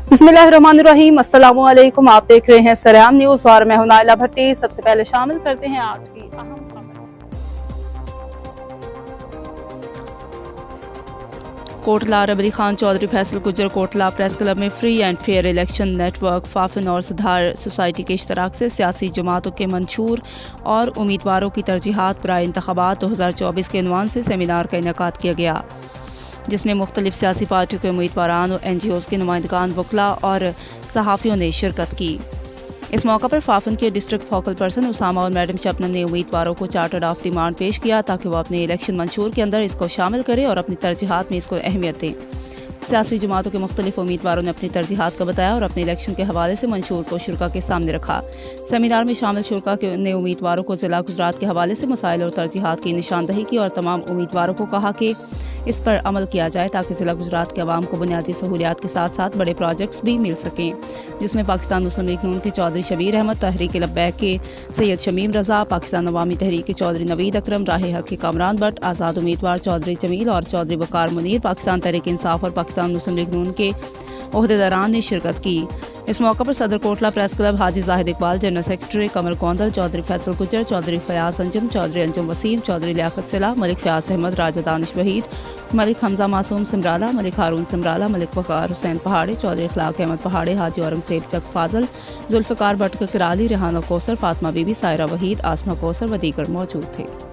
बिस्मिल्लाहिर्रहमानिर्रहीम, अस्सलामु अलैकुम। आप देख रहे हैं सरेआम न्यूज़ और मैं हूं नाइला भट्टी। सबसे पहले शामिल करते हैं आज की अहम खबर। कोटला रबली खान चौधरी फैसल गुजर कोटला प्रेस क्लब में free and fair election network FAFEN और सुधार सोसाइटी के इश्तराक से सियासी जमातों के मंशूर और उम्मीदवारों की तरजीहात बराए इंतखाबात 2024 के उन्वान से सेमिनार का इनेकाद किया गया, जिसमें मुख्तलिफ सियासी पार्टियों के उम्मीदवारान और NGOs के नुमाइंदगान, वकला और सहाफ़ियों ने शिरकत की। इस मौका पर फाफिन के डिस्ट्रिक्ट फोकल पर्सन उसामा और मैडम शबनम ने उम्मीदवारों को चार्टर्ड ऑफ डिमांड पेश किया ताकि वो अपने इलेक्शन मंशूर के अंदर इसको शामिल करें और अपनी तरजीहात में इसको अहमियत दें। सियासी जमातों के मुख्तलिफ उम्मीदवारों ने अपनी तरजीहात का बताया और अपने इलेक्शन के हवाले से मंशूर को शुरा के सामने रखा। सेमिनार में शामिल शुरा ने उम्मीदवारों को ज़िला गुजरात के हवाले से मसाइल और तरजीहात की निशानदही की और तमाम उम्मीदवारों को कहा कि इस पर अमल किया जाए ताकि ज़िला गुजरात के अवाम को बुनियादी सहूलियात के साथ साथ बड़े प्रोजेक्ट्स भी मिल सकें, जिसमें पाकिस्तान मुस्लिम लीग नून के चौधरी शबीर अहमद, तहरीक लब्बैक के सैयद शमीम रजा, पाकिस्तान अवामी तहरीक के चौधरी नवीद अकरम, राह हक के कामरान भट्ट, आज़ाद उम्मीदवार चौधरी जमील और चौधरी वकार मुनीर, पाकिस्तान तहरीक इंसाफ और पाकिस्तान मुस्लिम लीग नून के ओहदेदारान ने शिरकत की। इस मौके पर सदर कोटला प्रेस क्लब हाजी जाहिद इकबाल, जनरल सेक्रेटरी कमर कौंदल, चौधरी फैसल गुजर, चौधरी फयाज अंजुम, चौधरी अंजुम वसीम, चौधरी लियाकत सिला, मलिक फयाज अहमद, राजा दानिश वहीद, मलिक हमजा मासूम सिमराला, मलिक हारून सिमराला, मलिक वकार हुसैन पहाड़े, चौधरी इखलाक अहमद पहाड़े, हाजी औरंगजेब चक फाजल, जुल्फ़िकार भट्ट कराली, रेहाना कौसर, फातिमा बीबी, सायरा वहीद, आसमा कौसर व दीगर मौजूद थे।